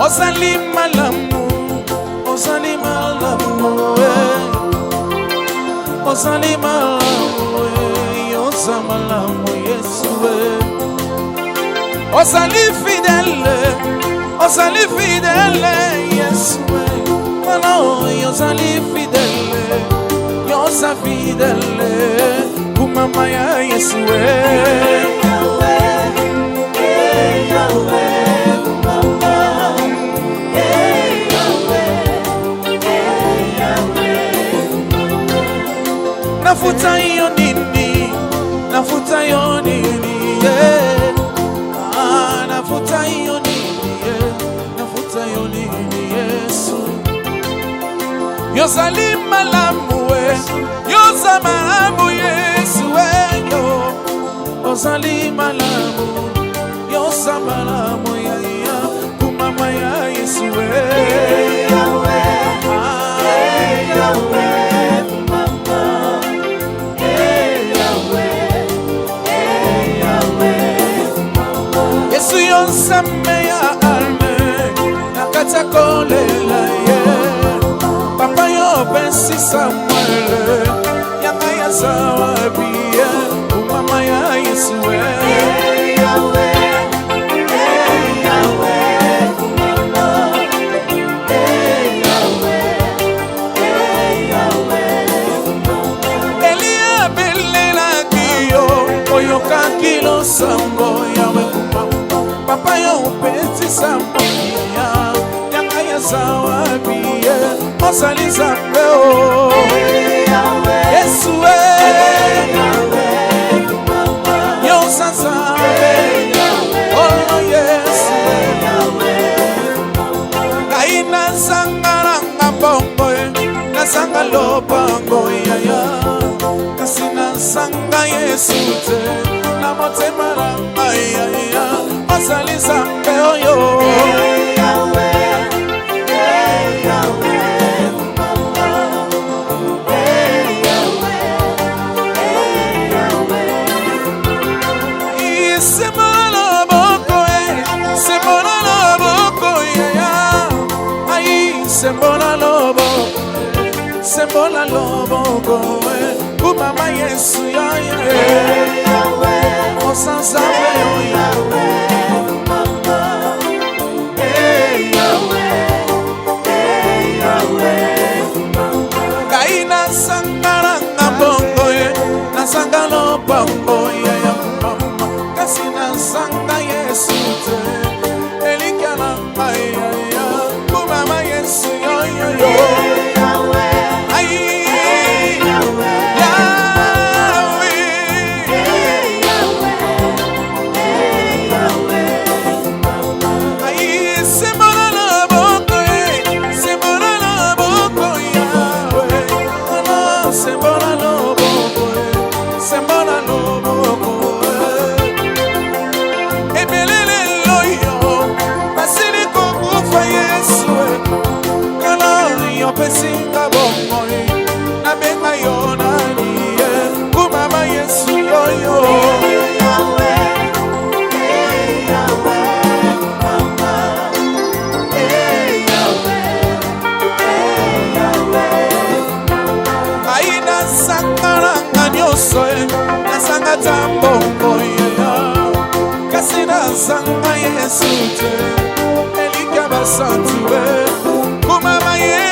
ozali malamu, ozali malamu, ozali malamu, ozali malamu, Yesu, ozali fidèle, Yesu, ozali fidèle, yoza fidèle, kumama ya Yesu, nafuta yo nini, nafuta yo nini, nafuta yo nini, nafuta yo nini, Yesu, yozali malamu, yoza malamu, Yesu, ozali malamu, yoza malamu, ya kumama ya Yesu, Yesu yonsame ya alme nakata kolela ye papa yo pensi Samuel yanga ya zawabie umama ya Yesu Elia belela kiyo oyoka kilo sambo yawe papa yo pensi Samuel yanga ya zawabie ozali zambe o Yesu yo sanzabe oh Yesu kaina sangara ngabongo na sangalo bango ya kasina sanga Yesu te na motema ya ozali zambe o yo Sembola lobo goe, kumama Yesu ya Yahweh, osansa Yahweh, kumama, Yahweh, kumama. Kaina sangara ngabongo na sangalo bongo ya mama, kasina sanga Yesu te, elikana ya kumama Yesu ya Pesinga bomoi na benga yona niye kumama Yesu yoyo aina sangara nganyoso na sanga tambongo ya kasina sanga Yesu te elika basantu kumama Yesu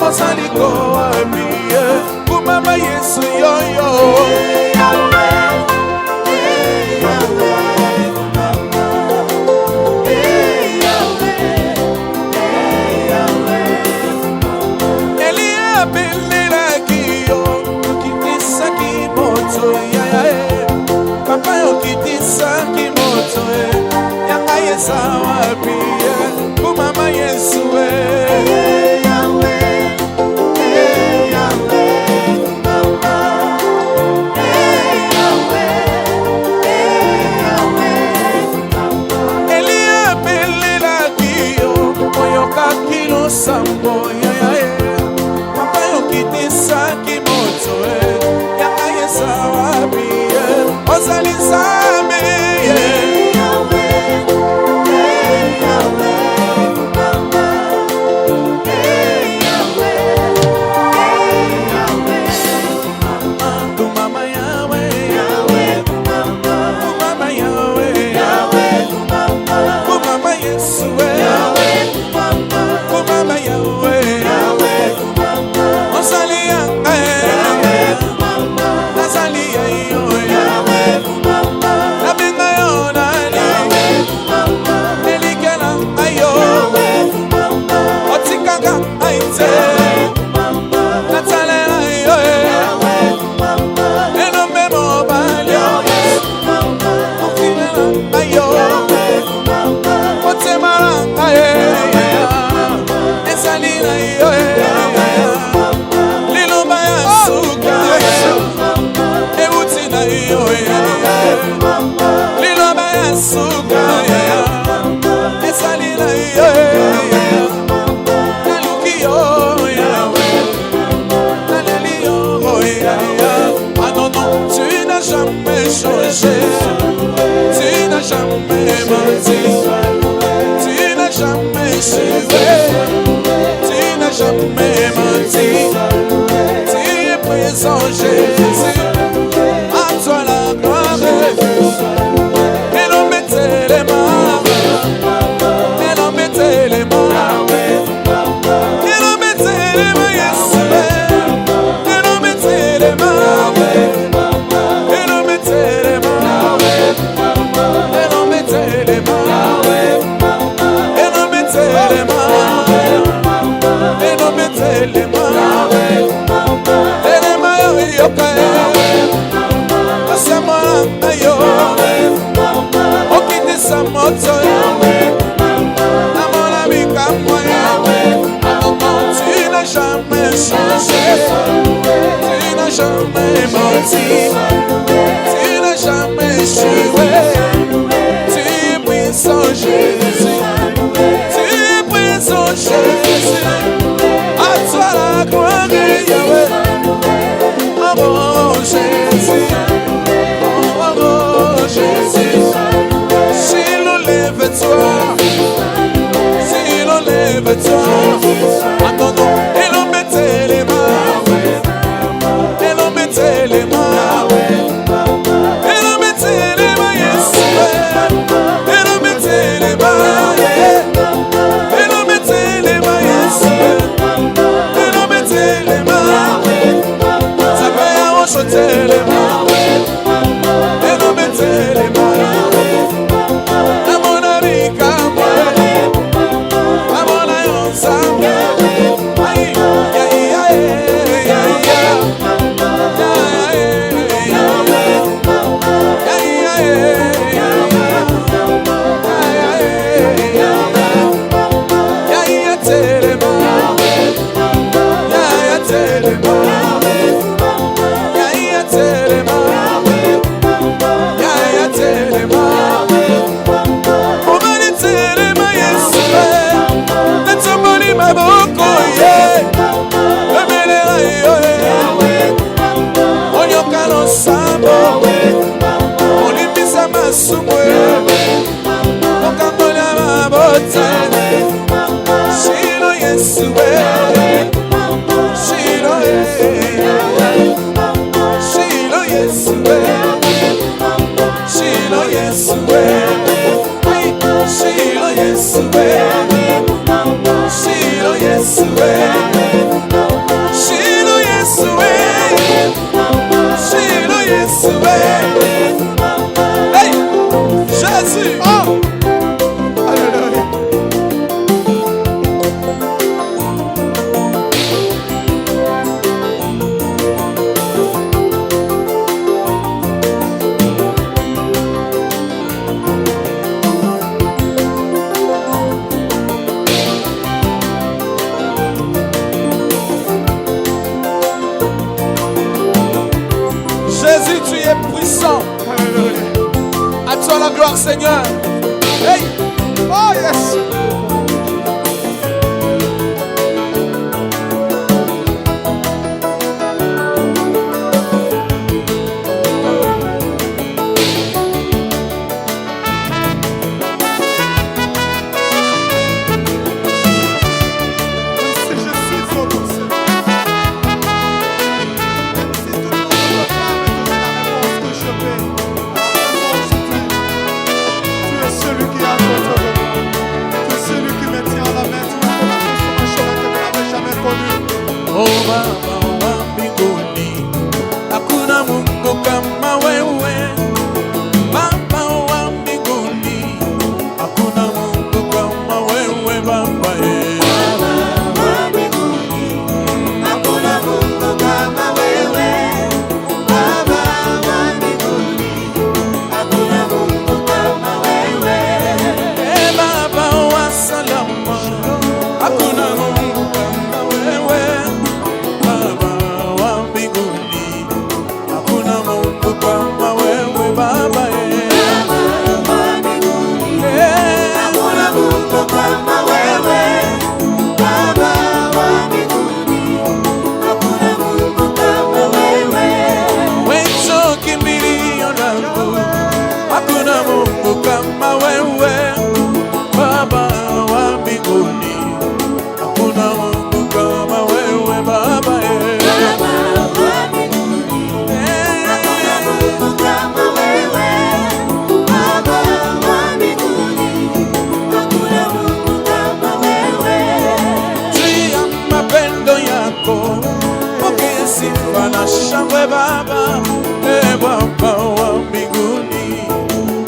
Osaliko wapi kumama Yesu yoyo Elia belela kiyo kitisa kimoto ya papa yo kitisa kimoto ya Yes, Tout-Puissant. À toi la gloire, Seigneur. Hey! Oh yes. Oh Baba wa mbinguni, hakuna Mungu kama wewe. Baba wa mbinguni, hakuna Mungu kama wewe Baba. Baba wa mbinguni, hakuna Mungu kama wewe. Baba wa mbinguni, hakuna Mungu kama wewe. Baba wa salama, hakuna Mungu kama wewe. Baba wa mbinguni, hakuna Mungu kama wewe Baba. Baba wa mbinguni, hakuna Mungu kama wewe. Baba wa mbinguni, hakuna Mungu kama wewe. Wewe kimbilio langu, hakuna Mungu kama wewe. Baba wa mbinguni, hakuna Mungu kama wewe Baba. Baba wa mbinguni, hakuna Mungu kama wewe. Baba wa mbinguni, hakuna Mungu kama wewe. Juu ya mapendo yako, pokea sifa na shangwe Baba. Baba wa mbinguni,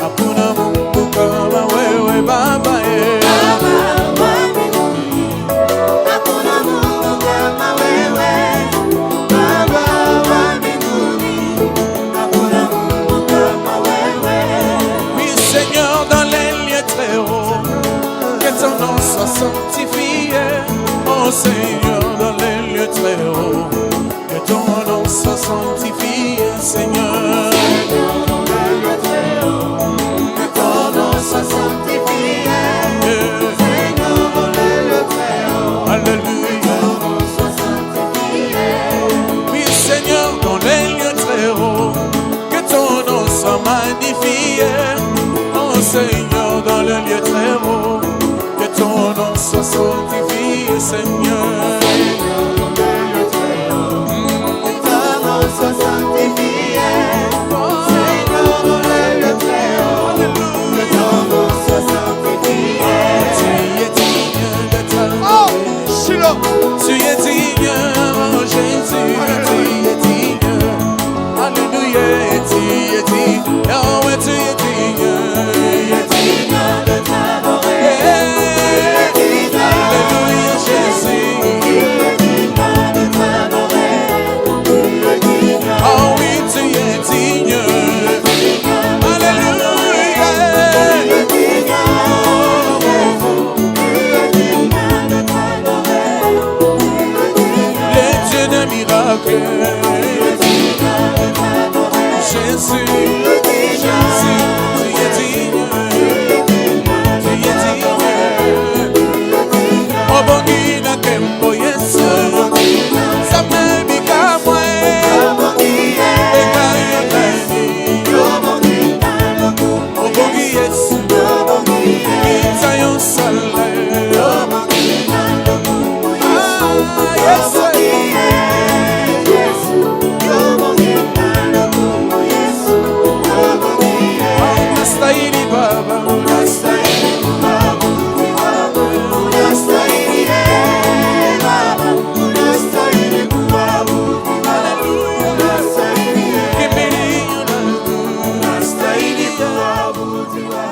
hakuna Mungu kama wewe Baba. Baba wa mbinguni, hakuna Mungu kama wewe. Baba wa mbinguni, hakuna Mungu kama wewe. Oui Seigneur, dans les lieux très hauts, que ton nom soit sanctifié. Oh Seigneur, dans les lieux très hauts, que ton nom soit sanctifié, Seigneur. Seigneur, dans le lieu très haut, que ton nom soit sanctifié. Seigneur, dans le lieu très haut, que Alléluia. ton nom soit sanctifié. Oui Seigneur, dans les lieux très hauts, que ton nom soit magnifié. Oh Seigneur, dans le lieu très haut, que ton nom soit sanctifié, Seigneur. Seigneur, dans le lieu très haut, que ton nom soit sanctifié. Seigneur, dans le lieu très haut, que ton nom soit sanctifié. Tu es digne d'être Oh, adoré. Shiloh. Tu es digne, oh Jésus, tu es digne. Alléluia, tu es digne. Oh, ouais, tu es digne. Digne de t'adorer. Alléluia, Jésus. Oh oui, tu es digne. Alléluia. Les dieux de miracles. Jésus, Jésus, tu es digne. Tu es digne. Oh, bon Dieu, na kembo Yesu. Ça me bika moi. Eka yotani. Oh, bon Dieu, Yesu. Ita yon sale. Ah, Yesu. Unastahili Baba, kimbilio langu. Unastahili kuabudiwa.